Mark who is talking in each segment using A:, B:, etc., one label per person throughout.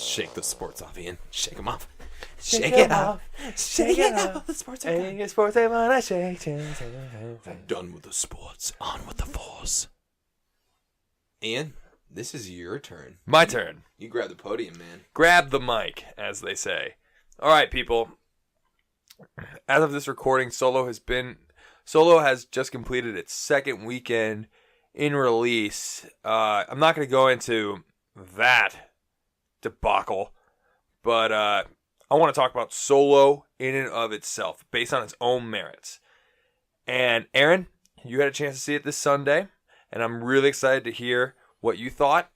A: Shake the sports off, Ian. Shake them off. Shake it off. Shake it off. The sports are done.
B: Sports I wanna shake.
A: Done with the sports. On with the force. Ian, this is your turn.
B: My turn.
A: You grab the podium, man.
B: Grab the mic, as they say. All right, people. As of this recording, Solo has just completed its second weekend in release. I'm not going to go into that debacle, but I want to talk about Solo in and of itself, based on its own merits. And Aaron, you had a chance to see it this Sunday, and I'm really excited to hear what you thought.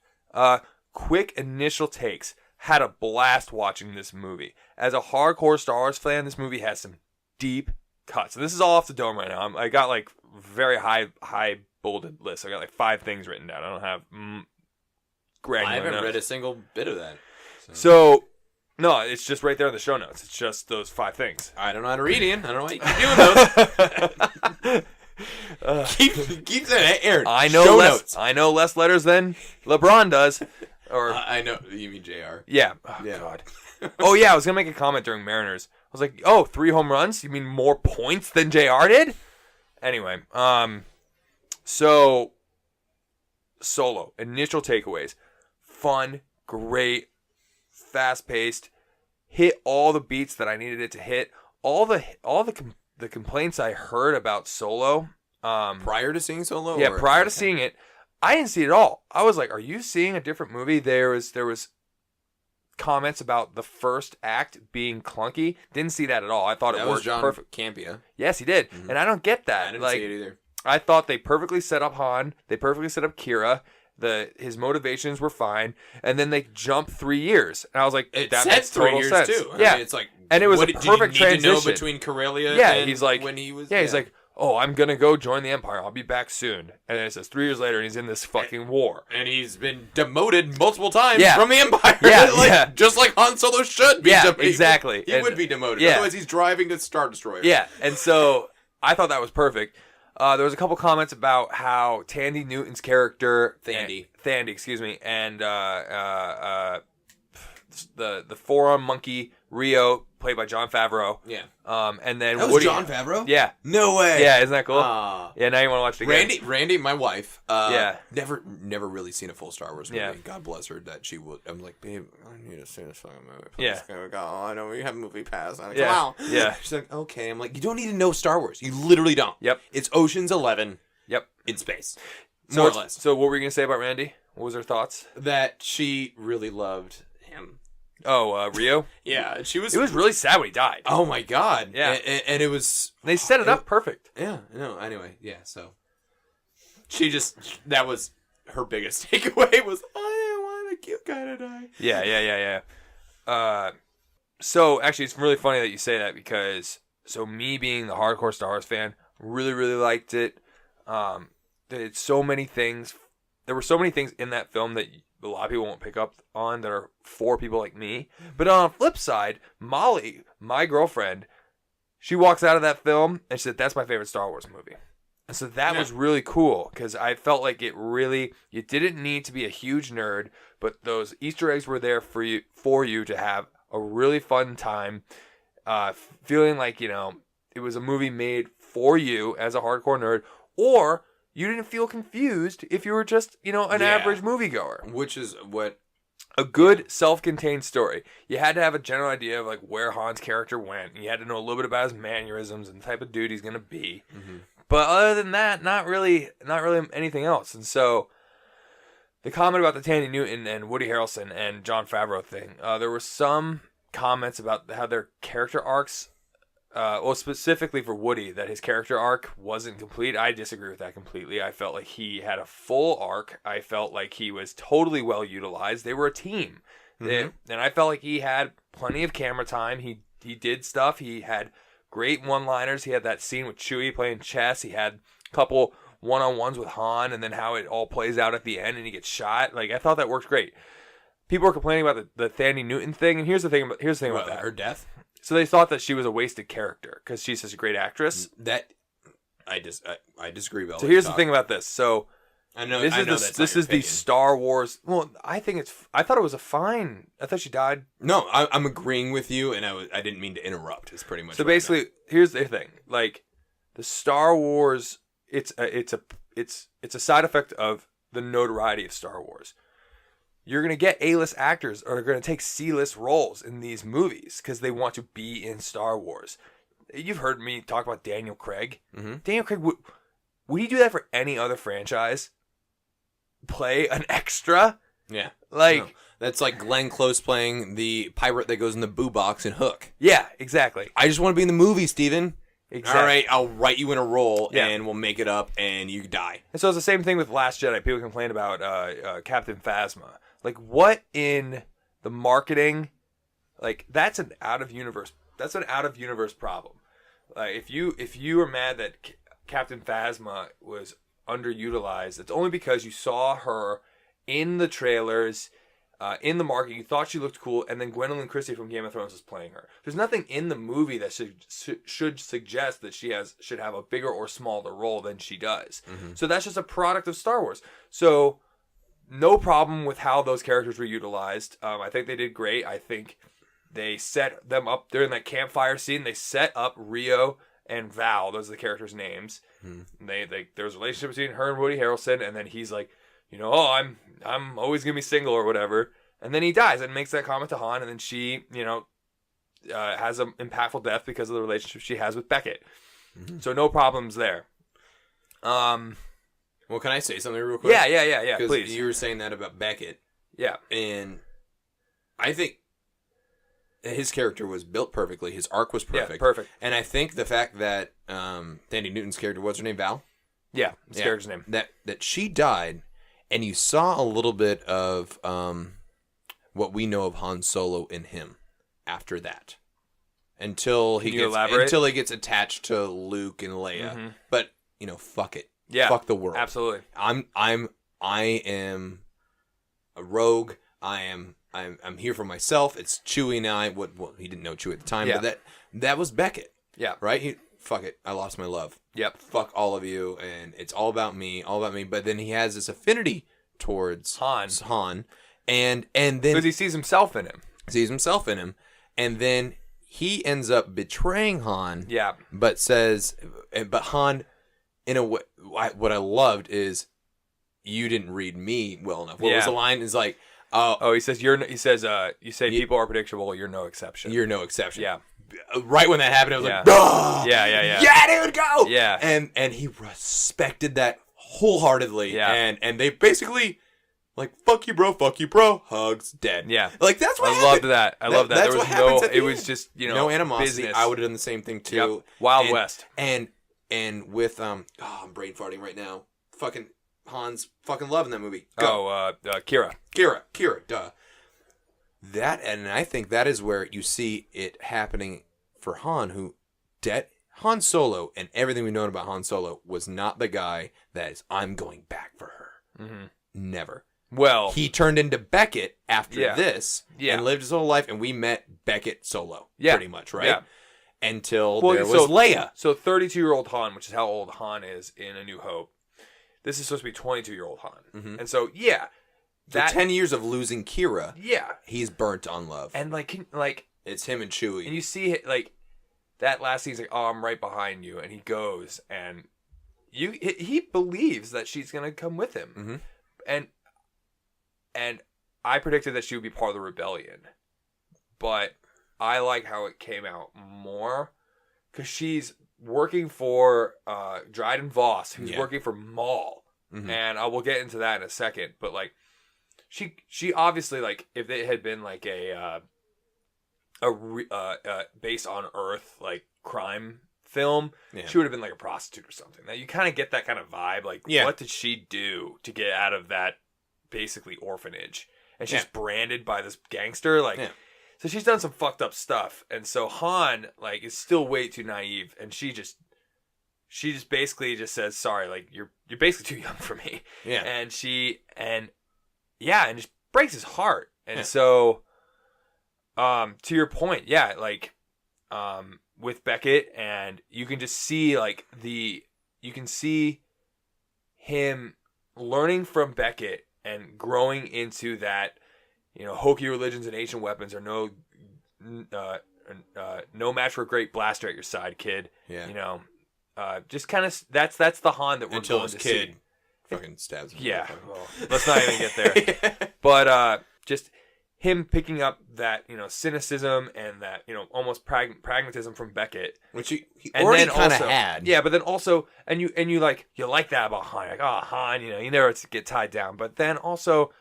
B: Quick initial takes. Had a blast watching this movie. As a hardcore Star Wars fan, this movie has some deep cuts. And this is all off the dome right now. I got like very high bolded list. I got like 5 things written down. I don't have granular
A: I haven't
B: notes.
A: read a single bit of that.
B: So, no, it's just right there in the show notes. It's just those 5 things.
A: I don't know how to read, Ian. I don't know why you keep doing those. keep saying, hey, Aaron.
B: I know less letters than LeBron does. Or
A: I know. You mean JR?
B: Yeah. Oh, yeah. God. Oh, yeah. I was going to make a comment during Mariners. I was like, 3 home runs? You mean more points than JR did? Anyway. So, Solo. Initial takeaways. Fun. Great. Fast-paced. Hit all the beats that I needed it to hit. All the complaints I heard about Solo.
A: Prior to seeing Solo?
B: Yeah, prior to seeing it. I didn't see it at all. I was like, are you seeing a different movie? There was comments about the first act being clunky. Didn't see that at all. I thought it worked perfect.
A: Campia.
B: Yes, he did. Mm-hmm. And I don't get that.
A: I didn't see it either.
B: I thought they perfectly set up Han. They perfectly set up Kira. His motivations were fine. And then they jump 3 years. And I was like, that makes total
A: 3 years
B: sense.
A: Too.
B: Yeah.
A: I mean, it's like,
B: and it was a perfect transition.
A: To know between Corellia and
B: he's like,
A: when he was...
B: Yeah, he's like, I'm going to go join the Empire. I'll be back soon. And then it says 3 years later, and he's in this fucking war.
A: And he's been demoted multiple times from the Empire.
B: Yeah,
A: Just like Han Solo should be demoted.
B: Exactly.
A: He would be demoted. Otherwise, he's driving the Star Destroyer.
B: Yeah, and so I thought that was perfect. There was a couple comments about how Tandy Newton's character... Thandie, excuse me. And the four-arm monkey, Rio... played by Jon Favreau.
A: Yeah.
B: And then
A: that was
B: Woody.
A: Jon Favreau?
B: Yeah.
A: No way.
B: Yeah, isn't that cool? Yeah, now you want to watch it again.
A: Randy, my wife.
B: Yeah.
A: Never really seen a full Star Wars movie. Yeah. God bless her that she would. I'm like, babe, I need to see this fucking movie. Please. Yeah. I know we have movie pass. I'm like, wow. Yeah. She's like, okay. I'm like, you don't need to know Star Wars. You literally don't.
B: Yep.
A: It's Ocean's 11.
B: Yep.
A: In space.
B: More or less. So what were you going to say about Randy? What was her thoughts?
A: That she really loved him.
B: Oh, Rio?
A: Yeah,
B: It was really sad when he died.
A: Oh my God!
B: Yeah,
A: and it was.
B: They set it up perfect.
A: Yeah. No. Anyway. Yeah. So. That was her biggest takeaway was I didn't want a cute guy to die.
B: Yeah. So actually, it's really funny that you say that because me being the hardcore Star Wars fan, really really liked it. There's so many things. There were so many things in that film that a lot of people won't pick up on that are for people like me. But on the flip side, Molly, my girlfriend, she walks out of that film and she said, that's my favorite Star Wars movie. And so that was really cool because I felt like you didn't need to be a huge nerd, but those Easter eggs were there for you to have a really fun time, feeling like, it was a movie made for you as a hardcore nerd, or you didn't feel confused if you were just, an average moviegoer.
A: Which is what...
B: A good self-contained story. You had to have a general idea of where Han's character went. You had to know a little bit about his mannerisms and the type of dude he's going to be. Mm-hmm. But other than that, not really anything else. And so the comment about the Tandy Newton and Woody Harrelson and Jon Favreau thing, there were some comments about how their character arcs... specifically for Woody, that his character arc wasn't complete. I disagree with that completely. I felt like he had a full arc. I felt like he was totally well utilized. They were a team. Mm-hmm. And I felt like he had plenty of camera time. He did stuff. He had great one-liners. He had that scene with Chewie playing chess. He had a couple one-on-ones with Han, and then how it all plays out at the end and he gets shot. I thought that worked great. people were complaining about the Thandie Newton thing, and here's the thing about that.
A: Her death.
B: So they thought that she was a wasted character because she's such a great actress.
A: I disagree with all
B: So here's the thing about this. So
A: I know
B: this is the Star Wars. Well, I thought it was a fine. I thought she died.
A: No, I'm agreeing with you, and I didn't mean to interrupt. It's pretty much.
B: So basically, here's the thing. Like the Star Wars, it's a side effect of the notoriety of Star Wars. You're going to get A-list actors or are going to take C-list roles in these movies because they want to be in Star Wars. You've heard me talk about Daniel Craig. Mm-hmm. Daniel Craig, would he do that for any other franchise? Play an extra?
A: Yeah.
B: Like...
A: No. That's like Glenn Close playing the pirate that goes in the boo box in Hook.
B: Yeah, exactly.
A: I just want to be in the movie, Steven.
B: Exactly.
A: All right, I'll write you in a role, and we'll make it up, and you die.
B: And so it's the same thing with Last Jedi. People complain about Captain Phasma. Like, what in the marketing? Like, that's an out of universe problem. If you are mad that Captain Phasma was underutilized, it's only because you saw her in the trailers. In the market, you thought she looked cool, and then Gwendolyn Christie from Game of Thrones was playing her. There's nothing in the movie that should suggest that she should have a bigger or smaller role than she does. Mm-hmm. So that's just a product of Star Wars. So no problem with how those characters were utilized. I think they did great. I think they set them up during that campfire scene. They set up Rio and Val. Those are the characters' names. Mm-hmm. There was a relationship between her and Woody Harrelson, and then he's like, I'm always gonna be single or whatever, and then he dies and makes that comment to Han, and then she, has an impactful death because of the relationship she has with Beckett. Mm-hmm. So no problems there.
A: Well, can I say something real quick?
B: Yeah. Please.
A: You were saying that about Beckett.
B: Yeah,
A: and I think his character was built perfectly. His arc was perfect.
B: Yeah, perfect.
A: And I think the fact that Thandie Newton's character, what's her name, Val?
B: Yeah, his character's name.
A: That she died. And you saw a little bit of what we know of Han Solo in him after that, until he gets attached to Luke and Leia. Mm-hmm. But fuck it, fuck the world.
B: Absolutely.
A: I am a rogue. I'm here for myself. It's Chewie now. Well, he didn't know Chewie at the time, but that was Beckett. Yeah, right. Fuck it, I lost my love.
B: Yep.
A: Fuck all of you, and it's all about me. But then he has this affinity towards Han, and then
B: because he sees himself in him,
A: and then he ends up betraying Han.
B: Yeah.
A: But Han, in a way, what I loved is, you didn't read me well enough. What was the line? Is like,
B: he says you say people are predictable. You're no exception.
A: You're no exception.
B: Yeah.
A: Right when that happened, I was like, "Duh! Yeah, dude, go!"
B: Yeah,
A: and he respected that wholeheartedly.
B: Yeah,
A: and they basically like, fuck you, bro, hugs, dead.
B: Yeah,
A: like that's what
B: I loved that. I love that.
A: That's
B: there was
A: what happens. It
B: was just
A: no animosity.
B: Business.
A: I would have done the same thing too.
B: Yep. Wild West.
A: And with I'm brain farting right now. Fucking Han's fucking loving that movie. Go.
B: Kira,
A: duh. That, and I think that is where you see it happening for Han, Han Solo, and everything we've known about Han Solo was not the guy that is, I'm going back for her. Mm-hmm. Never.
B: Well,
A: he turned into Beckett after this and lived his whole life, and we met Beckett Solo, pretty much, right? Yeah. Until there was Leia.
B: So 32-year-old Han, which is how old Han is in A New Hope. This is supposed to be 22-year-old Han. Mm-hmm. And so,
A: for 10 years of losing Kira, he's burnt on love.
B: And like
A: it's him and Chewie.
B: And you see it like that last scene, he's like, "Oh, I'm right behind you," and he goes, and he believes that she's gonna come with him, mm-hmm. and I predicted that she would be part of the rebellion, but I like how it came out more because she's working for Dryden Voss, who's working for Maul, mm-hmm. and I will get into that in a second, but like. She obviously, like, if it had been like a based on Earth like crime film, she would have been like a prostitute or something. Now you kind of get that kind of vibe. Like, what did she do to get out of that basically orphanage? And she's branded by this gangster. Like, so she's done some fucked up stuff. And so Han like is still way too naive, and she just basically just says, "Sorry, like you're basically too young for me." Yeah, and just breaks his heart. And so, to your point, yeah, like, with Beckett, and you can just see like you can see him learning from Beckett and growing into that, hokey religions and ancient weapons are no match for a great blaster at your side, kid.
A: Yeah.
B: Just kind of that's the Han that we're
A: Until
B: going
A: his
B: to
A: kid
B: see.
A: Fucking stabs him.
B: Yeah. Well, let's not even get there. But just him picking up that cynicism and that almost pragmatism from Beckett,
A: which he already kind of had.
B: Yeah, but then also and you like that about Han, like, oh, Han, you never get tied down. But then also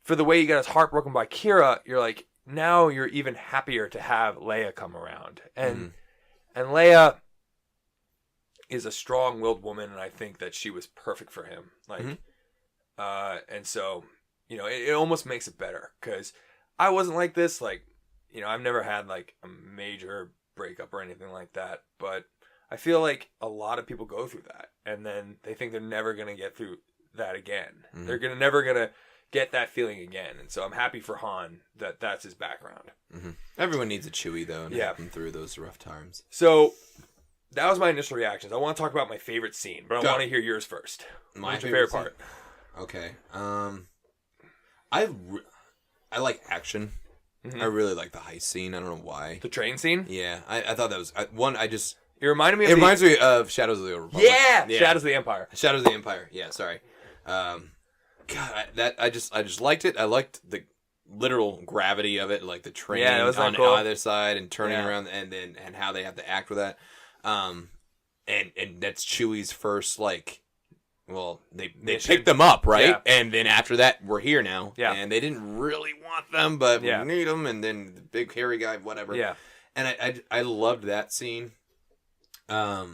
B: for the way he got his heart broken by Kira, you're like, now you're even happier to have Leia come around, and Leia is a strong-willed woman, and I think that she was perfect for him. Like, and so. It almost makes it better because I wasn't like this. Like, I've never had like a major breakup or anything like that. But I feel like a lot of people go through that, and then they think they're never gonna get through that again. They're never gonna get that feeling again. And so I'm happy for Han that that's his background.
A: Everyone needs a Chewie though, and help him through those rough times.
B: So that was my initial reactions. I want to talk about my favorite scene, but I want to hear yours first. What's your favorite part?
A: Okay. I like action. I really like the heist scene. I don't know why.
B: The train scene?
A: Yeah, I thought that was
B: It reminded me of
A: reminds me of Shadows of the Republic.
B: Yeah, Shadows of the Empire.
A: Shadows of the Empire. Yeah, sorry. God, I just liked it. I liked the literal gravity of it, like the train on
B: cool.
A: either side and turning around, and how they have to act with that. And that's Chewie's first like. Well, they picked them up, right? Yeah. And then after that, we're here now.
B: Yeah.
A: And they didn't really want them, but we need them. And then the big hairy guy, whatever.
B: Yeah.
A: And I loved that scene. I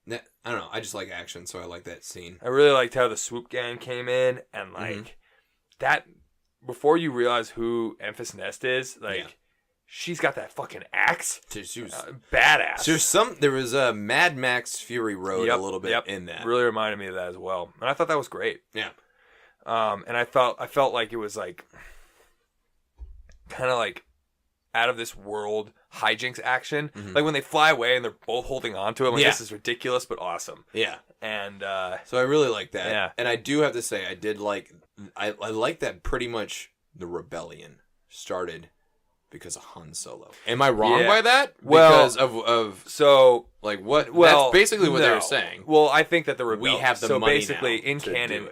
A: don't know. I just like action, so I like that scene.
B: I really liked how the swoop gang came in and like that. Before you realize who Enfys Nest is, like. She's got that fucking axe.
A: She was
B: badass.
A: There was a Mad Max Fury Road a little bit in that.
B: Really reminded me of that as well, and I thought that was great.
A: Yeah.
B: And I felt like it was like kind of like out of this world hijinks action. Like when they fly away and they're both holding on to him. Like, this is ridiculous but awesome.
A: Yeah.
B: And
A: so I really like that.
B: Yeah.
A: And I do have to say I like that pretty much the rebellion started because of Han Solo. Am I wrong by that? Because of
B: so
A: like what? Well, that's basically what they were saying.
B: Well, I think that the rebellion.
A: We have the money
B: basically
A: now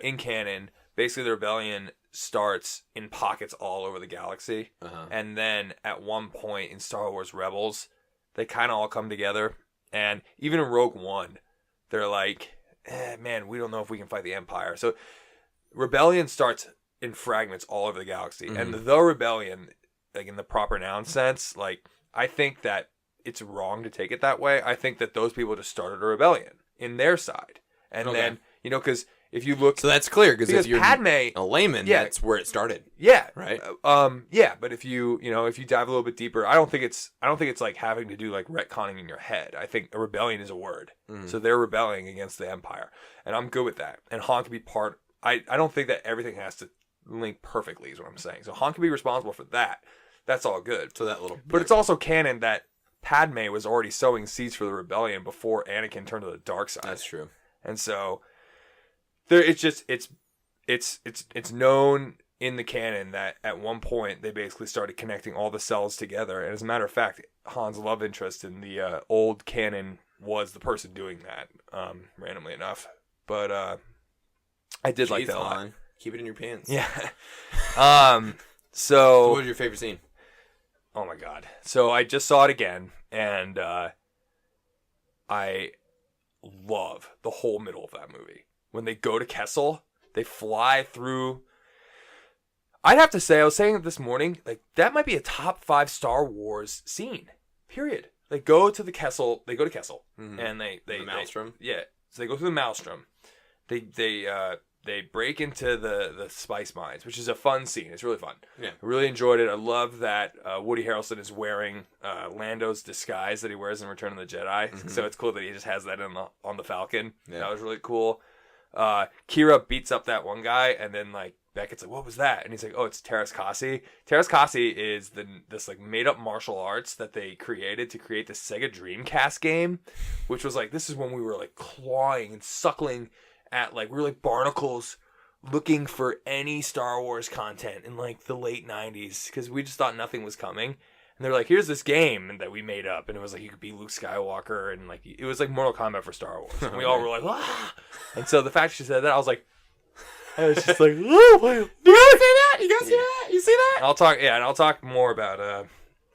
B: in canon, basically the rebellion starts in pockets all over the galaxy, and then at one point in Star Wars Rebels, they kind of all come together, and even in Rogue One, they're like, man, we don't know if we can fight the Empire. So rebellion starts in fragments all over the galaxy, and the rebellion. Like in the proper noun sense, like I think that it's wrong to take it that way. I think that those people just started a rebellion in their side, and then because if you look,
A: so that's clear because if you're
B: Padme,
A: a layman, that's where it started.
B: Yeah,
A: right.
B: But if you if you dive a little bit deeper, I don't think it's like having to do like retconning in your head. I think a rebellion is a word, so they're rebelling against the Empire, and I'm good with that. And Han can be part. I don't think that everything has to link perfectly. Is what I'm saying. So Han can be responsible for that. That's all good.
A: So that little,
B: but it's also canon that Padme was already sowing seeds for the rebellion before Anakin turned to the dark side.
A: That's true.
B: And so it's known in the canon that at one point they basically started connecting all the cells together. And as a matter of fact, Han's love interest in the old canon was the person doing that, randomly enough. But I did like that a lot.
A: Keep it in your pants.
B: Yeah.
A: So what was your favorite scene?
B: Oh my god. So I just saw it again, and I love the whole middle of that movie. When they go to Kessel, they fly through. I'd have to say, I was saying it this morning, like that might be a top 5 Star Wars scene. Period. They go to Kessel, and they
A: the Maelstrom.
B: So they go through the Maelstrom. They break into the spice mines, which is a fun scene. It's really fun.
A: Yeah.
B: I really enjoyed it. I love that Woody Harrelson is wearing Lando's disguise that he wears in Return of the Jedi. So it's cool that he just has that on the Falcon. Yeah. That was really cool. Kira beats up that one guy and then like Beckett's like, what was that? And he's like, oh, it's Terras Kasi. Terras Kasi is this like made up martial arts that they created to create the Sega Dreamcast game, which was like, this is when we were like clawing and suckling at like, we were like barnacles looking for any Star Wars content in like the late 90s because we just thought nothing was coming. And they're like, here's this game that we made up. And it was like, you could be Luke Skywalker. And like, it was like Mortal Kombat for Star Wars. And we all were like, ah! And so the fact she said that, I was like, I was just like, oh, you guys see that? You guys see that? You see that? And I'll talk more about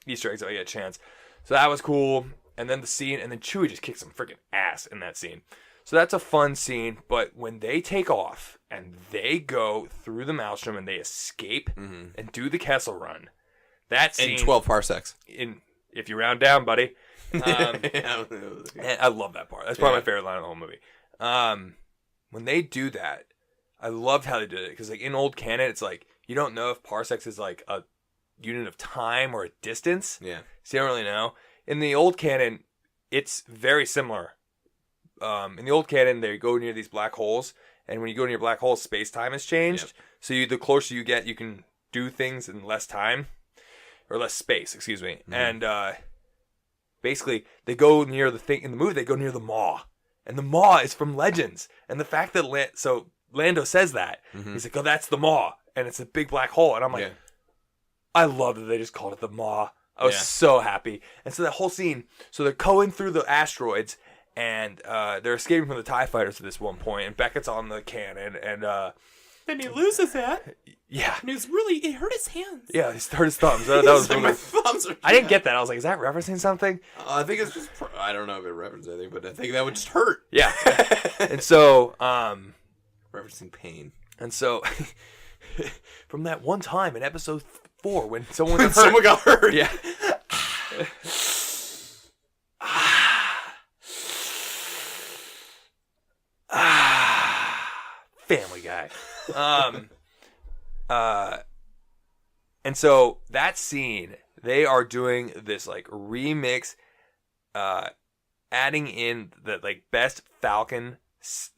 B: Easter eggs if I get a chance. So that was cool. And then the scene, and then Chewie just kicked some freaking ass in that scene. So that's a fun scene. But when they take off and they go through the Maelstrom and they escape and do the Kessel Run, that scene
A: in 12 parsecs.
B: If you round down, buddy. And I love that part. That's probably my favorite line of the whole movie. When they do that, I loved how they did it because, like, in old canon, it's like you don't know if parsecs is like a unit of time or a distance.
A: Yeah,
B: so you don't really know. In the old canon, it's very similar. In the old canon, they go near these black holes, and when you go near black holes, space time has changed. Yep. So the closer you get, you can do things in less time or less space. Excuse me. And basically, they go near the thing in the movie. They go near the Maw, and the Maw is from Legends. And the fact that Lando says that. He's like, oh, that's the Maw. And it's a big black hole. And I'm like, I love that they just called it the Maw. I was so happy. And so that whole scene, so they're going through the asteroids, and they're escaping from the TIE fighters at this one point, and Beckett's on the cannon, and
C: then he loses that.
B: Yeah.
C: And it hurt his hands.
B: Yeah, he hurt his thumbs. That was
A: like, my thumbs are...
B: I didn't get that. I was like, is that referencing something?
A: I think it's just... I don't know if it references anything, but I think that would just hurt.
B: Yeah. And so...
A: referencing pain.
B: And so... from that one time in episode 4 when someone
A: got hurt.
B: Yeah. Family Guy. And so that scene, they are doing this like remix, adding in the like best Falcon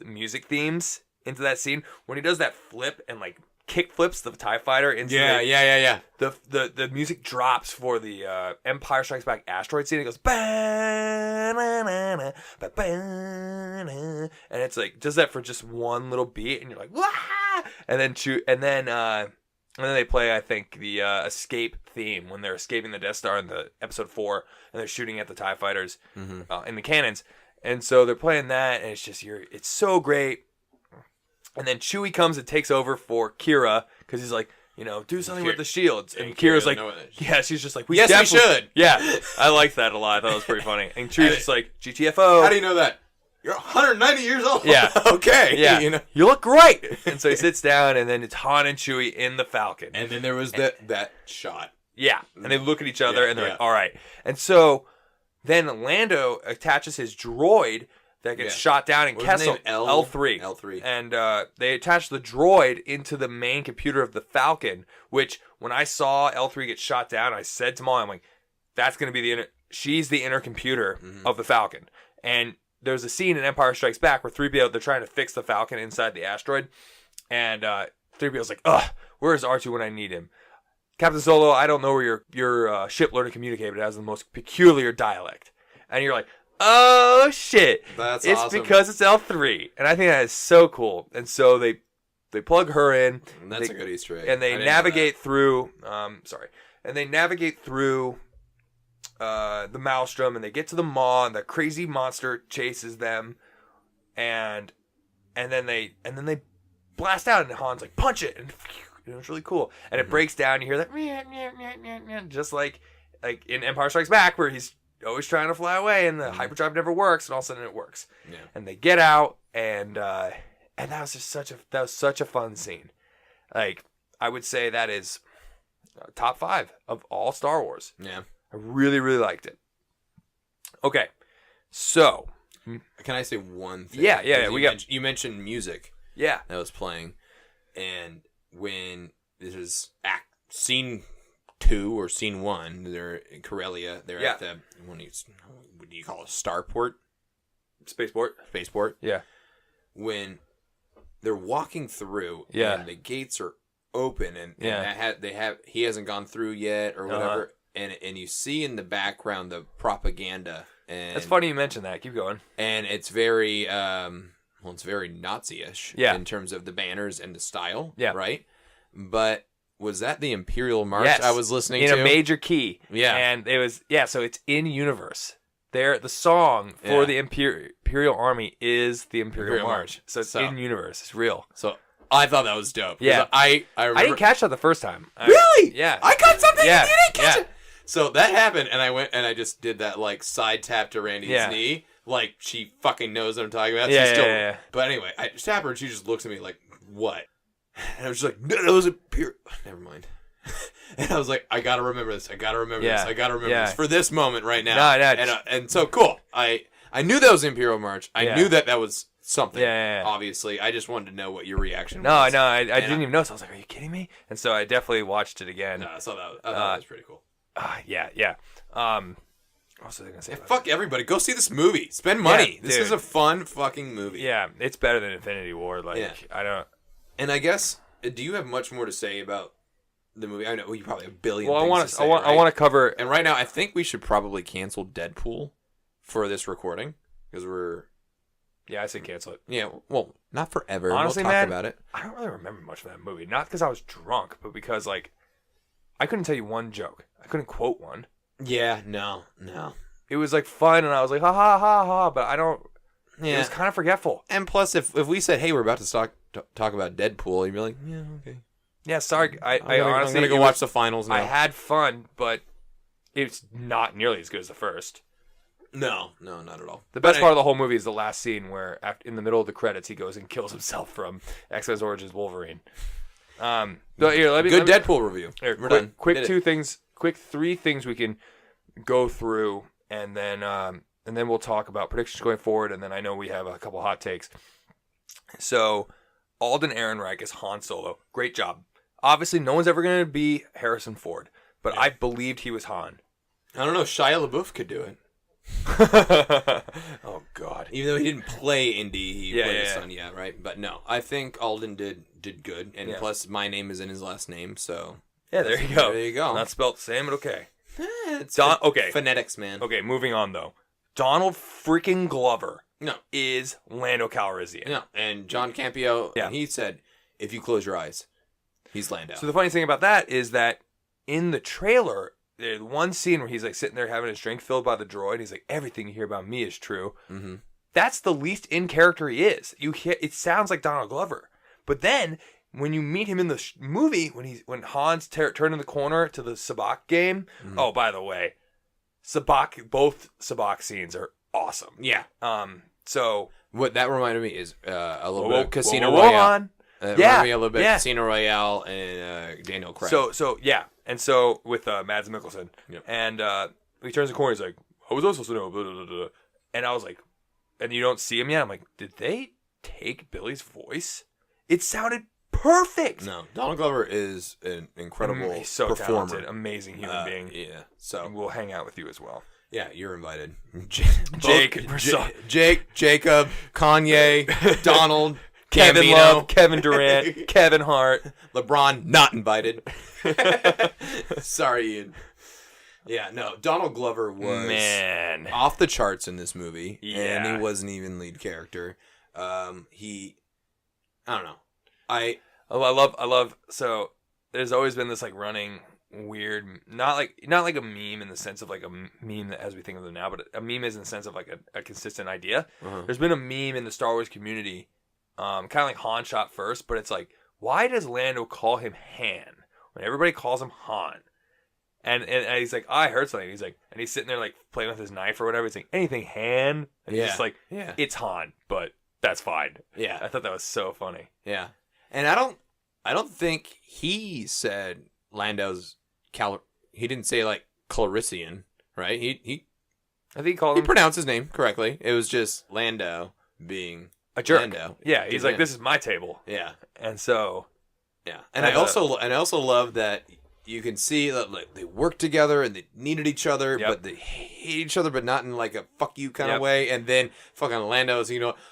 B: music themes into that scene. When he does that flip and like kick flips the TIE fighter into the music drops for the Empire Strikes Back asteroid scene. It goes ba-na-na-na, ba-ba-na, and it's like does that for just one little beat, and you're like, wah! And then they play, I think, the escape theme when they're escaping the Death Star in the episode 4, and they're shooting at the TIE fighters in the cannons. And so they're playing that, and it's just it's so great. And then Chewie comes and takes over for Kira because he's like, do something with the shields. And Kira's like, yeah, she's just like,
A: we should.
B: Yeah, I liked that a lot. I thought it was pretty funny. And Chewie's just like, GTFO.
A: How do you know that? You're 190 years old.
B: Yeah.
A: Okay.
B: Yeah. You look great. And so he sits down, and then it's Han and Chewie in the Falcon.
A: And then there was that shot.
B: Yeah. And they look at each other, and they're like, all right. And so then Lando attaches his droid that gets shot down in Kessel. L3.
A: L3.
B: And they attach the droid into the main computer of the Falcon, which when I saw L3 get shot down, I said to Molly, I'm like, that's going to be she's the inner computer of the Falcon. And there's a scene in Empire Strikes Back where 3PO, they're trying to fix the Falcon inside the asteroid. And 3PO's like, where's R2 when I need him? Captain Solo, I don't know where your ship learned to communicate, but it has the most peculiar dialect. And you're like, oh, shit.
A: That's
B: it's
A: awesome.
B: Because it's L3. And I think that is so cool. And so they plug her in.
A: And that's a good Easter egg.
B: And they navigate through, and they navigate through the Maelstrom, and they get to the Maw, and the crazy monster chases them. And then they blast out, and Han's like, punch it. And it's really cool. And it breaks down. You hear that, just like in Empire Strikes Back, where he's always trying to fly away, and the hyperdrive never works, and all of a sudden it works. Yeah. And they get out, and that was just such a fun scene. Like, I would say that is top 5 of all Star Wars.
A: Yeah,
B: I really, really liked it. Okay, so
A: can I say one thing?
B: Yeah.
A: You mentioned music.
B: Yeah,
A: that was playing, and when this is scene 2 or scene 1, they're in Corellia. They're at the what do you call it? Starport?
B: Spaceport.
A: Spaceport.
B: Yeah.
A: When they're walking through, and the gates are open, and he hasn't gone through yet or whatever, and you see in the background the propaganda. And
B: it's funny you mentioned that. Keep going.
A: And it's very it's very Nazi-ish in terms of the banners and the style. Yeah. Right. But was that the Imperial March I was listening to?
B: In a major key. Yeah. And it was so it's in universe. The song for the Imperial Army is the Imperial March. So it's in universe. It's real.
A: So I thought that was dope. Yeah. I
B: didn't catch that the first time.
A: Really?
B: Yeah.
A: I got something you didn't catch it. So that happened, and I went and I just did that like side tap to Randy's knee, like she fucking knows what I'm talking about. Yeah. But anyway, I just tap her, and she just looks at me like, "What?" And I was just like, "No, that was a pure." Never mind. And I was like, "I gotta remember this. I gotta remember this. I gotta remember this for this moment right now." And so cool. I knew that was Imperial March. I knew that was something. Obviously, I just wanted to know what your reaction was.
B: No, I didn't even know. So I was like, "Are you kidding me?" And so I definitely watched it again.
A: No, I thought that was pretty cool.
B: Yeah. What was I gonna say?
A: Fuck everybody. Go see this movie. Spend money. This is a fun fucking movie.
B: Yeah, it's better than Infinity War. I don't.
A: And I guess, do you have much more to say about the movie? I know you probably have a billion.
B: Well,
A: things to say,
B: I want to cover.
A: And right now, I think we should probably cancel Deadpool for this recording because we're.
B: Yeah, I say cancel it.
A: Yeah, well, not forever.
B: Honestly,
A: we'll talk
B: man,
A: about it.
B: I don't really remember much of that movie. Not because I was drunk, but because I couldn't tell you one joke. I couldn't quote one.
A: Yeah, no.
B: It was fun, and I was like, ha ha ha ha, but I don't. Yeah. It was kind of forgetful.
A: And plus, if we said, hey, we're about to talk about Deadpool, you'd be like, yeah, okay.
B: Yeah, sorry. I honestly,
A: I'm gonna go watch the finals now.
B: I had fun, but it's not nearly as good as the first.
A: No, not at all.
B: The best part of the whole movie is the last scene where, in the middle of the credits, he goes and kills himself from X-Men Origins Wolverine. Good
A: Deadpool review.
B: Here, quick three things we can go through, and then we'll talk about predictions going forward, and then I know we have a couple hot takes. So, Alden Ehrenreich is Han Solo. Great job. Obviously, no one's ever going to be Harrison Ford, but I believed he was Han.
A: I don't know. Shia LaBeouf could do it.
B: Oh, God.
A: Even though he didn't play Indy, he played his son, right? But no, I think Alden did good, and plus my name is in his last name, so...
B: Yeah, there you go.
A: There you go.
B: Not spelled the same, but okay.
A: It's phonetics, man.
B: Okay, moving on, though. Donald freaking Glover is Lando Calrissian.
A: No, and John Campeo, he said, if you close your eyes, he's Lando.
B: So the funny thing about that is that in the trailer... There's one scene where he's sitting there having his drink filled by the droid. He's like, everything you hear about me is true. Mm-hmm. That's the least in character he is. It sounds like Donald Glover. But then when you meet him in the movie, when Han's turning the corner to the Sabacc game. Mm-hmm. Oh, by the way, both Sabacc scenes are awesome.
A: Yeah.
B: So
A: what that reminded me is a little bit of Casino Royale. Reminded me a little bit of Casino Royale and Daniel Craig.
B: So yeah. And so, with Mads Mikkelsen, and he turns the corner, he's like, how was I supposed to know? Blah, blah, blah, blah. And I was like, and you don't see him yet? I'm like, did they take Billy's voice? It sounded perfect.
A: No, Donald Glover is an incredible
B: he's so
A: performer.
B: Talented, amazing human being.
A: Yeah, so.
B: And we'll hang out with you as well.
A: Yeah, you're invited.
B: Jake,
A: Jacob, Kanye, Donald,
B: Kevin
A: Gambino.
B: Love, Kevin Durant, Kevin Hart.
A: LeBron, not invited. Sorry, Ian. Yeah, no, Donald Glover was off the charts in this movie, and he wasn't even lead character. I don't know. I
B: love. So there's always been this running weird, not like a meme in the sense of a meme that as we think of them now, but a meme is in the sense of a consistent idea. Uh-huh. There's been a meme in the Star Wars community, kind of like Han shot first, but it's like, why does Lando call him Han when everybody calls him Han? And he's like, I heard something. He's like, and he's sitting there playing with his knife or whatever. He's like, anything Han? And he's just like, it's Han, but that's fine. Yeah, I thought that was so funny.
A: Yeah, and I don't think he said Lando's he didn't say Calrissian, right?
B: I think he called him.
A: He pronounced his name correctly. It was just Lando being
B: a jerk.
A: Lando.
B: Yeah, he's like, this is my table.
A: Yeah,
B: and so
A: and I also love that you can see that they work together and they needed each other, but they hate each other, but not in a fuck you kind of way. And then fucking Lando's,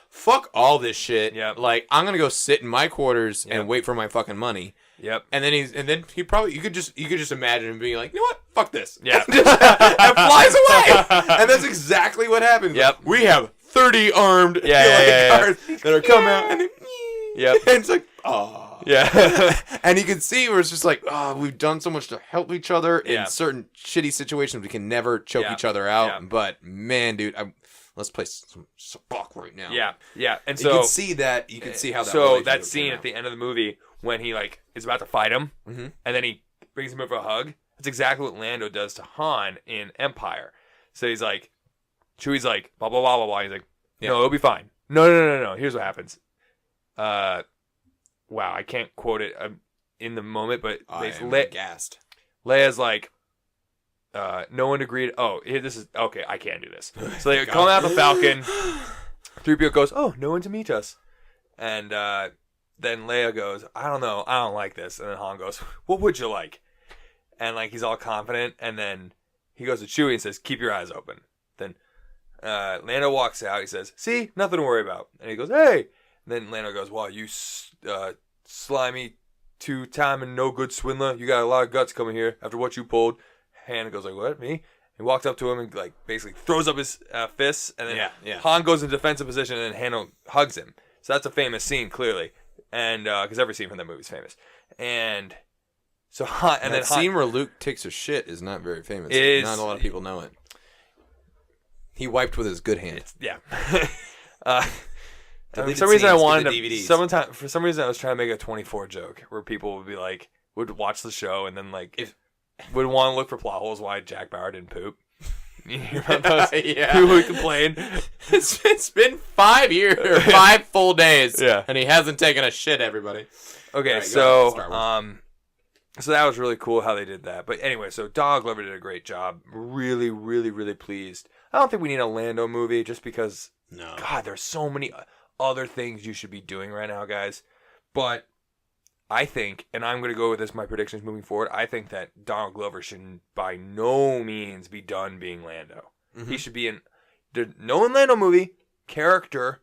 A: fuck all this shit.
B: Yep.
A: I'm gonna go sit in my quarters and wait for my fucking money.
B: Yep.
A: And then he probably you could just imagine him being like, you know what, fuck this.
B: Yeah.
A: and flies away. And that's exactly what happens.
B: Yep.
A: We have 30 armed guards that are coming out, and then,
B: yep.
A: And it's like, oh.
B: Yeah.
A: And you can see where it's just like, oh, we've done so much to help each other in certain shitty situations. We can never choke each other out. Yeah. But man, dude, let's play some fuck right now.
B: Yeah, yeah. And so
A: you can see that. You can see how that.
B: So that scene at the end of the movie when he like is about to fight him, and then he brings him over a hug. That's exactly what Lando does to Han in Empire. So he's like, Chewie's like, blah blah blah blah blah. He's like, no, it'll be fine. No. Here's what happens. Wow, I can't quote it in the moment, but
A: gassed.
B: Leia's like, no one agreed. Oh, this is okay. I can't do this. So they come out the Falcon. 3PO goes, oh, no one to meet us. And then Leia goes, I don't know. I don't like this. And then Han goes, what would you like? And like he's all confident. And then he goes to Chewie and says, keep your eyes open. Then Lando walks out. He says, see, nothing to worry about. And he goes, hey. And then Lando goes, well, you slimy, two-time and no good swindler. You got a lot of guts coming here after what you pulled. Han goes like, what, me? He walks up to him and like basically throws up his fists, and then Han goes in defensive position, and then Han hugs him. So that's a famous scene, clearly, and because every scene from that movie is famous. And so Han, and
A: that
B: then Han,
A: scene where Luke takes a shit is not very famous. Not a lot of people know it. He wiped with his good hand.
B: For some reason, I wanted to. For some reason, I was trying to make a 24 joke where people would be like, would watch the show and then like would want to look for plot holes why Jack Bauer didn't poop. You hear about those? People would complain.
A: It's been 5 years or 5 full days.
B: Yeah,
A: and he hasn't taken a shit. Everybody.
B: Okay, right, so so that was really cool how they did that. But anyway, so Donald Glover did a great job. Really, really, really pleased. I don't think we need a Lando movie just because. No. God, there's so many other things you should be doing right now, guys. But I think, and I'm going to go with this, my predictions moving forward, I think that Donald Glover should by no means be done being Lando. Mm-hmm. He should be in the no Lando movie, character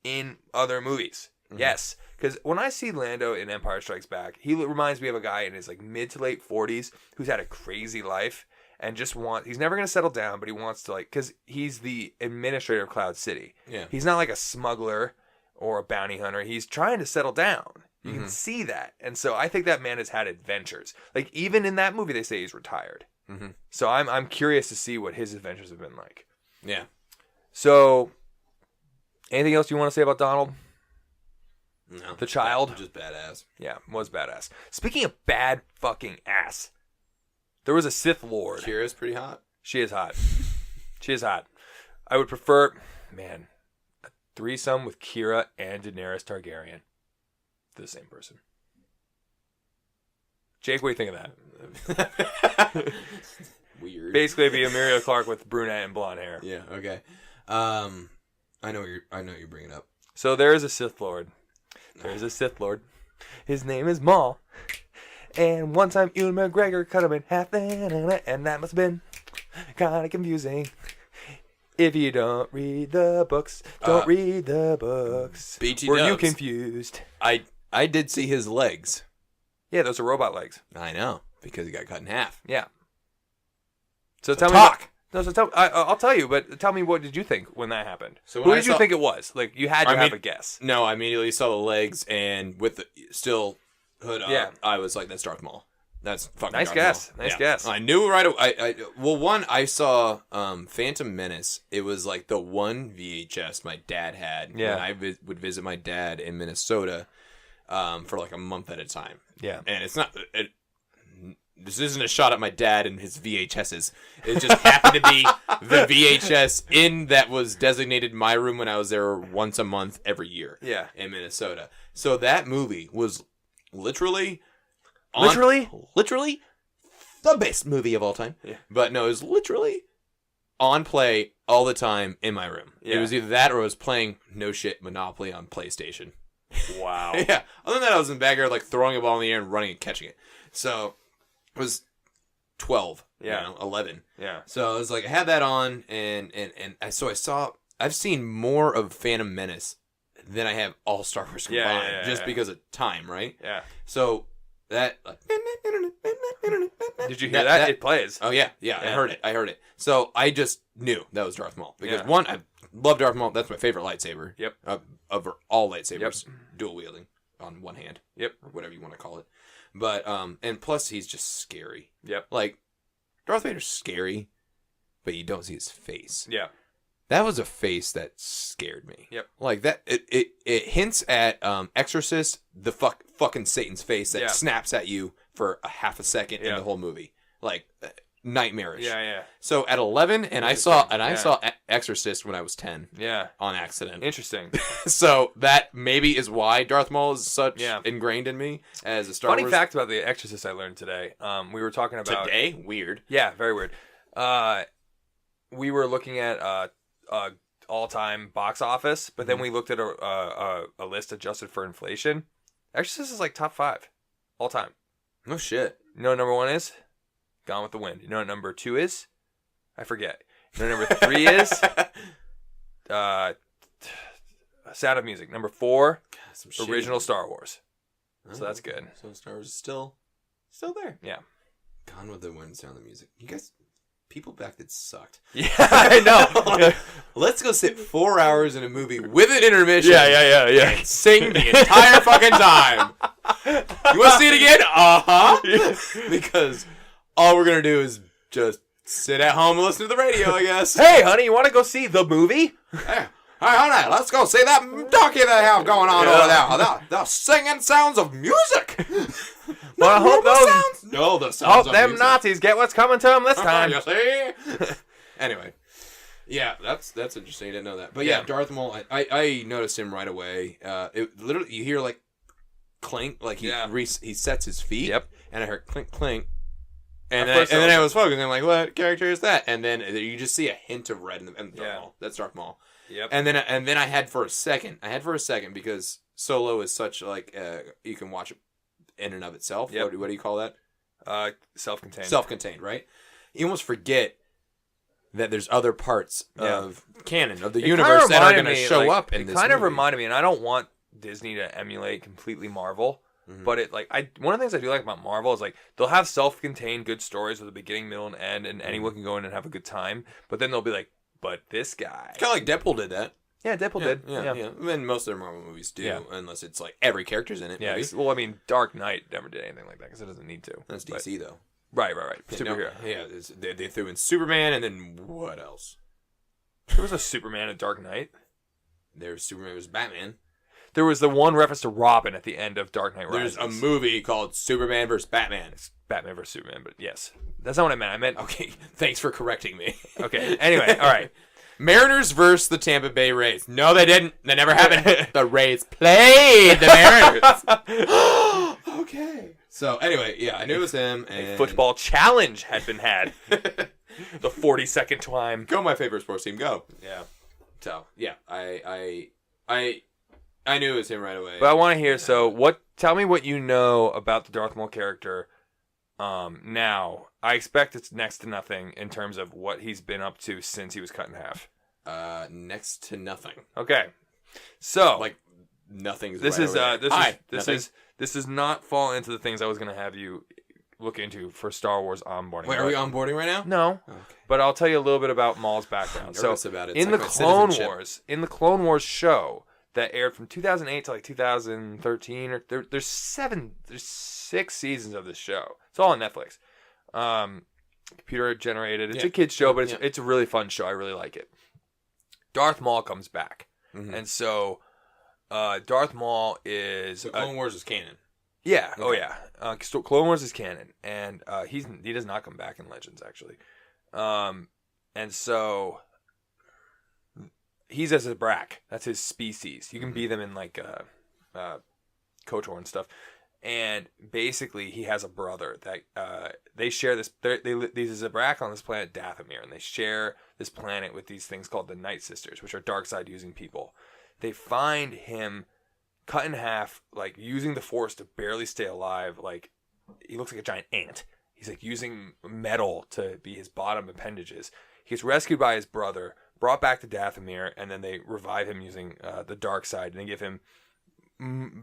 B: in other movies. Mm-hmm. Yes. Because when I see Lando in Empire Strikes Back, he reminds me of a guy in his like mid to late 40s who's had a crazy life. And he's never going to settle down, but he wants to because he's the administrator of Cloud City. Yeah. He's not like a smuggler or a bounty hunter. He's trying to settle down. You can see that. And so I think that man has had adventures. Like even in that movie, they say he's retired. Mm-hmm. So I'm curious to see what his adventures have been like. Yeah. So anything else you want to say about Donald?
A: No.
B: The child?
A: Just badass.
B: Yeah, was badass. Speaking of bad fucking ass. There was a Sith Lord.
A: Kira's pretty hot.
B: She is hot. She is hot. I would prefer, a threesome with Kira and Daenerys Targaryen. They're the same person. Jake, what do you think of that?
A: Weird.
B: Basically, it'd be Emilia Clarke with brunette and blonde hair.
A: Yeah. Okay. I know you're bringing up.
B: So there is a Sith Lord. There's a Sith Lord. His name is Maul. And one time Ewan McGregor cut him in half, and that must have been kind of confusing. If you don't read the books, don't read the books.
A: BT
B: Were
A: dubs.
B: you confused?
A: I did see his legs.
B: Yeah, those are robot legs.
A: I know, because he got cut in half.
B: Yeah. So tell me. I'll tell you, but tell me, what did you think when that happened? So who did you think it was? Like, you had to have a guess.
A: No, I immediately saw the legs, and with the still hood up, I was like, that's Darth Maul. That's fucking
B: nice
A: Darth
B: guess.
A: Maul.
B: Nice guess.
A: I knew right away. I saw Phantom Menace. It was like the one VHS my dad had when I would visit my dad in Minnesota for like a month at a time. Yeah. And it's not... This isn't a shot at my dad and his VHSs. It just happened to be the VHS that was designated my room when I was there once a month every year in Minnesota. So that movie was literally the best movie of all time. Yeah. But no, it was literally on play all the time in my room. Yeah. It was either that or I was playing Monopoly on PlayStation.
B: Wow.
A: Yeah. Other than that, I was in the backyard like throwing a ball in the air and running and catching it. So it was 12, 11. Yeah. So I was like, I had that on, and I've seen more of Phantom Menace than I have all Star Wars combined, just because of time, right? Yeah. So That.
B: Did you hear that? It plays.
A: Oh yeah. I heard it. So I just knew that was Darth Maul because one, I love Darth Maul. That's my favorite lightsaber.
B: Yep.
A: Of all lightsabers, dual wielding on one hand.
B: Yep.
A: Or whatever you want to call it. But and plus he's just scary.
B: Yep.
A: Like Darth Vader's scary, but you don't see his face.
B: Yeah.
A: That was a face that scared me.
B: Yep.
A: Like that, it hints at Exorcist, the fucking Satan's face that snaps at you for a half a second in the whole movie, like nightmarish.
B: Yeah.
A: So at 11, I saw Exorcist when I was 10.
B: Yeah.
A: On accident.
B: Interesting.
A: So that maybe is why Darth Maul is such ingrained in me as a Star Wars.
B: Funny fact about the Exorcist I learned today. We were talking about
A: today. Weird.
B: Yeah, very weird. We were looking at all-time box office, but then we looked at a list adjusted for inflation. Exorcist is like top 5 all time.
A: No shit.
B: You know what number 1 is? Gone with the Wind. You know what number 2 is? I forget. You know what number 3 is? Sound of Music. Number 4, original Star Wars. So that's good.
A: So Star Wars is still there.
B: Yeah.
A: Gone with the Wind, Sound of Music. You guys... People back then sucked.
B: Yeah, I know.
A: Like, let's go sit 4 hours in a movie with an intermission.
B: Yeah.
A: And sing the entire fucking time. You want to see it again? Uh-huh. Because all we're going to do is just sit at home and listen to the radio, I guess.
B: Hey, honey, you want to go see the movie?
A: Hey, honey, let's go see that donkey they have going on over there. The singing sounds of music.
B: Well, I hope those...
A: No, the sounds of
B: them
A: music.
B: Nazis get what's coming to them this time.
A: You see? Anyway. Yeah, that's interesting. I didn't know that. But yeah, Darth Maul, I noticed him right away. It literally, you hear like clink, like he sets his feet.
B: Yep.
A: And I heard clink, clink. And then I was focusing. I'm like, what character is that? And then you just see a hint of red in the Darth Maul. That's Darth Maul.
B: Yep.
A: And then I had for a second because Solo is such like you can watch it in and of itself. Yep. What do you call that?
B: Self-contained.
A: Self-contained, right? You almost forget that there's other parts of canon, of the universe that are going to show up in this movie. It kind of
B: reminded me, and I don't want Disney to emulate completely Marvel, but one of the things I do like about Marvel is like they'll have self-contained good stories with a beginning, middle, and end, and anyone can go in and have a good time, but then they'll be like, but this guy.
A: It's kind of like Deadpool did that.
B: Yeah, Deadpool did.
A: Yeah. And most of their Marvel movies do, unless it's like every character's in it.
B: Yeah,
A: maybe.
B: well, I mean, Dark Knight never did anything like that because it doesn't need to.
A: That's DC, though.
B: Right. Superhero.
A: They threw in Superman, and then what else?
B: There was a Superman in Dark Knight.
A: There's Superman was Batman.
B: There was the one reference to Robin at the end of Dark Knight Rises.
A: There's a movie called Superman vs. Batman.
B: It's Batman vs. Superman, but yes. That's not what I meant. I meant...
A: Okay, thanks for correcting me.
B: Okay, anyway, all right.
A: Mariners versus the Tampa Bay Rays. No, they didn't. They never happened. The Rays played the Mariners. Okay. So, anyway, yeah, I knew it was him. And...
B: A football challenge had been had. The 42nd time.
A: Go, my favorite sports team. Go.
B: Yeah.
A: So, yeah, I knew it was him right away.
B: But I want to hear, tell me what you know about the Darth Maul character now. I expect it's next to nothing in terms of what he's been up to since he was cut in half.
A: Next to nothing.
B: Okay. So,
A: like nothing's
B: this
A: right
B: is this does not fall into the things I was going to have you look into for Star Wars onboarding.
A: Wait, are we onboarding right now?
B: No. Okay. But I'll tell you a little bit about Maul's background.
A: I'm nervous about it.
B: In the Clone Wars show that aired from 2008 to like 2013, or there's 6 seasons of this show. It's all on Netflix. Computer generated. It's a kids show, but it's a really fun show. I really like it. Darth Maul comes back, and so Darth Maul is.
A: So Clone Wars is canon.
B: Yeah. Okay. Oh yeah. So Clone Wars is canon, and he does not come back in Legends actually, and so. He's as a Brak. That's his species. You can be them in like KOTOR and stuff. And basically, he has a brother that they share this. These Zabrak on this planet Dathomir, and they share this planet with these things called the Night Sisters, which are dark side using people. They find him cut in half, like using the Force to barely stay alive. Like he looks like a giant ant. He's like using metal to be his bottom appendages. He gets rescued by his brother, brought back to Dathomir, and then they revive him using the dark side, and they give him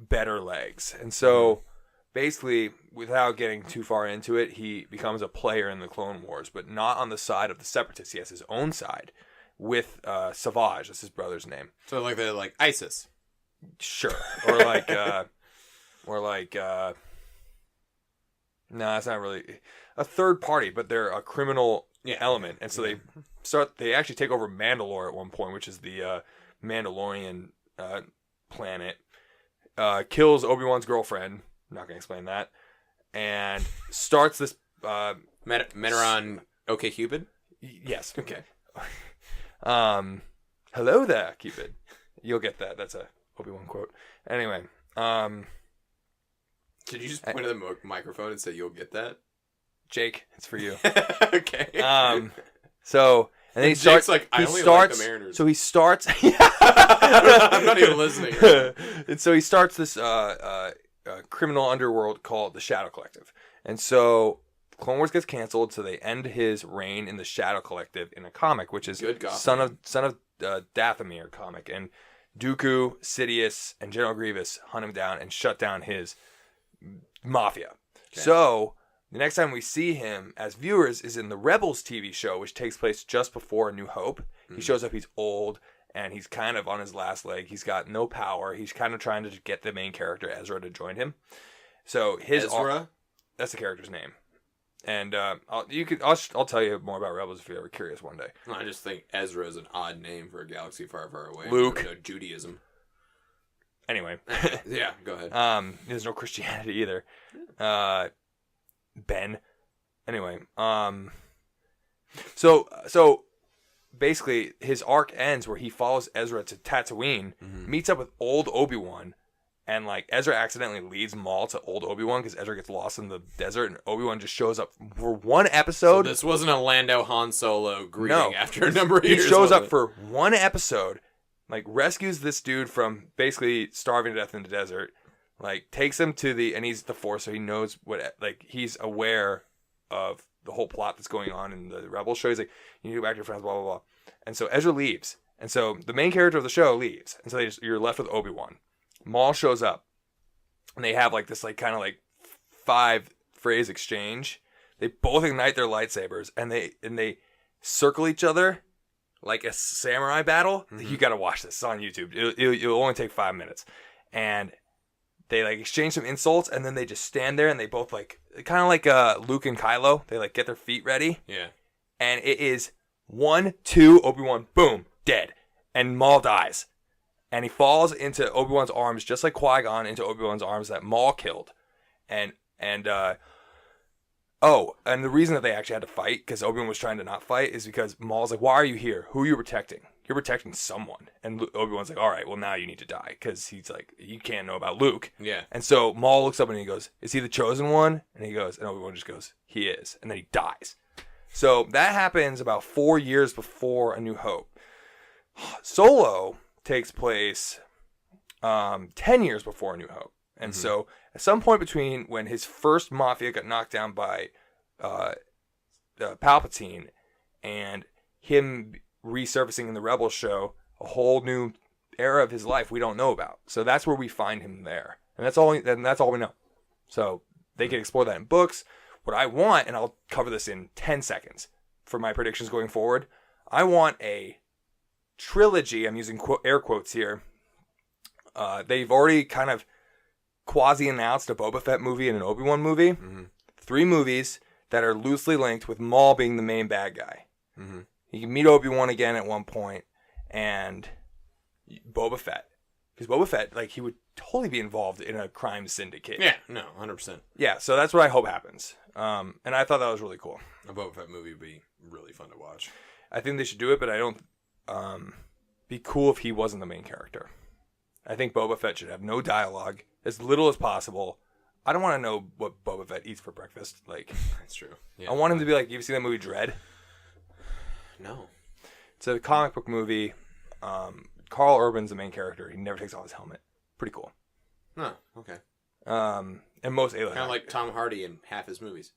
B: better legs. And so basically, without getting too far into it, he becomes a player in the Clone Wars, but not on the side of the Separatists. He has his own side with Savage. That's his brother's name.
A: So like they're like ISIS.
B: Sure. Or like, no, it's not really a third party, but they're a criminal element. And so they actually take over Mandalore at one point, which is the Mandalorian planet. Kills Obi-Wan's girlfriend. I'm not going to explain that. And starts this...
A: Meteron OK Cupid?
B: Yes.
A: Okay.
B: Hello there, Cupid. You'll get that. That's a Obi-Wan quote. Anyway.
A: Could you just point at the microphone and say you'll get that?
B: Jake, it's for you.
A: Okay.
B: So... And then
A: Jake's like, I only like the Mariners.
B: So he starts...
A: I'm not even listening.
B: And so he starts this criminal underworld called the Shadow Collective. And so Clone Wars gets canceled, so they end his reign in the Shadow Collective in a comic, which is Son of Dathomir comic. And Dooku, Sidious, and General Grievous hunt him down and shut down his mafia. Okay. So... the next time we see him as viewers is in the Rebels TV show, which takes place just before A New Hope. Mm-hmm. He shows up, he's old, and he's kind of on his last leg. He's got no power. He's kind of trying to get the main character, Ezra, to join him. So
A: Ezra?
B: That's the character's name. And I'll tell you more about Rebels if you're ever curious one day.
A: I just think Ezra is an odd name for a galaxy far, far away.
B: Luke.
A: No Judaism.
B: Anyway.
A: Yeah, go ahead.
B: There's no Christianity either. Ben. Anyway, so basically his arc ends where he follows Ezra to Tatooine, meets up with old Obi-Wan, and like Ezra accidentally leads Maul to old Obi-Wan because Ezra gets lost in the desert, and Obi-Wan just shows up for one episode.
A: So this wasn't a Lando Han Solo greeting after a number of years.
B: He shows up for one episode, like rescues this dude from basically starving to death in the desert. Like, takes him to and he's the Force, so he knows he's aware of the whole plot that's going on in the Rebels show. He's like, you need to go back to your friends, blah, blah, blah. And so Ezra leaves. And so the main character of the show leaves. And so you're left with Obi-Wan. Maul shows up. And they have, like, this, like, kind of, like, 5-phrase exchange. They both ignite their lightsabers. And they circle each other like a samurai battle. Mm-hmm. You got to watch this. It's on YouTube. It'll only take 5 minutes. And... they like exchange some insults, and then they just stand there, and they both like kind of like Luke and Kylo. They like get their feet ready.
A: Yeah.
B: And it is 1, 2, Obi-Wan, boom, dead, and Maul dies, and he falls into Obi-Wan's arms, just like Qui-Gon into Obi-Wan's arms that Maul killed, and the reason that they actually had to fight because Obi-Wan was trying to not fight is because Maul's like, why are you here? Who are you protecting? You're protecting someone. And Obi-Wan's like, all right, well, now you need to die. Because he's like, you can't know about Luke.
A: Yeah.
B: And so Maul looks up and he goes, is he the chosen one? And he goes, and Obi-Wan just goes, he is. And then he dies. So that happens about 4 years before A New Hope. Solo takes place 10 years before A New Hope. And so at some point between when his first Mafia got knocked down by Palpatine and him resurfacing in the Rebels show, a whole new era of his life we don't know about. So that's where we find him there. And that's all we know. So they can explore that in books. What I want, and I'll cover this in 10 seconds for my predictions going forward, I want a trilogy. I'm using air quotes here. They've already kind of quasi-announced a Boba Fett movie and an Obi-Wan movie. Mm-hmm. 3 movies that are loosely linked with Maul being the main bad guy. Mm-hmm. You can meet Obi-Wan again at one point, and Boba Fett. Because Boba Fett, like, he would totally be involved in a crime syndicate.
A: Yeah, no, 100%.
B: Yeah, so that's what I hope happens. And I thought that was really cool.
A: A Boba Fett movie would be really fun to watch.
B: I think they should do it, but I don't... be cool if he wasn't the main character. I think Boba Fett should have no dialogue, as little as possible. I don't want to know what Boba Fett eats for breakfast. Like,
A: that's true. Yeah,
B: I want him to be like, you seen that movie Dread?
A: No.
B: It's a comic book movie. Carl Urban's the main character. He never takes off his helmet. Pretty cool.
A: Oh, okay.
B: And most alien.
A: Kind of like Tom Hardy in half his movies.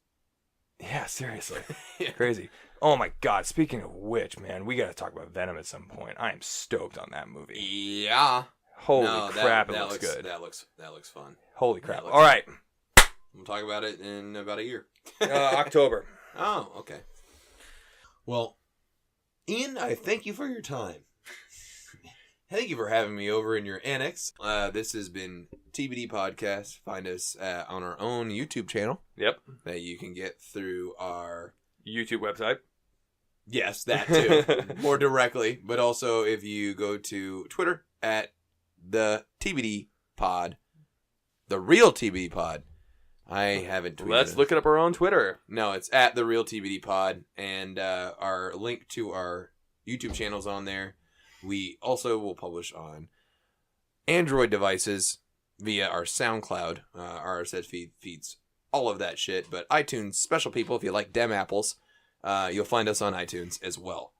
B: Yeah, seriously.
A: Yeah.
B: Crazy. Oh my God. Speaking of which, man, we got to talk about Venom at some point. I am stoked on that movie.
A: Yeah.
B: Holy crap, it looks good.
A: That looks fun.
B: Holy crap.
A: Looks
B: all right.
A: We'll talk about it in about a year.
B: October.
A: Oh, okay. Well, Ian, I thank you for your time. Thank you for having me over in your annex. This has been TBD Podcast. Find us on our own YouTube channel.
B: Yep.
A: That you can get through our
B: YouTube website.
A: Yes, that too. More directly. But also if you go to Twitter at the TBD Pod. The real TBD Pod. I haven't tweeted.
B: Let's look it up our own Twitter.
A: No, it's at the real TBD Pod. And our link to our YouTube channel's on there. We also will publish on Android devices via our SoundCloud, RSS feeds, all of that shit. But iTunes, special people, if you like dem apples, you'll find us on iTunes as well.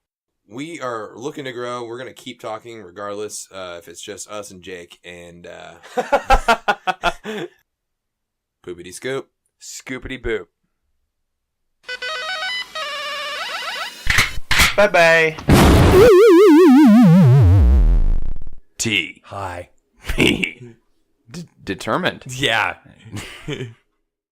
A: We are looking to grow. We're going to keep talking regardless if it's just us and Jake. And poopity scoop.
B: Scoopity boop.
D: Bye-bye.
B: T.
D: Hi. Determined.
B: Yeah.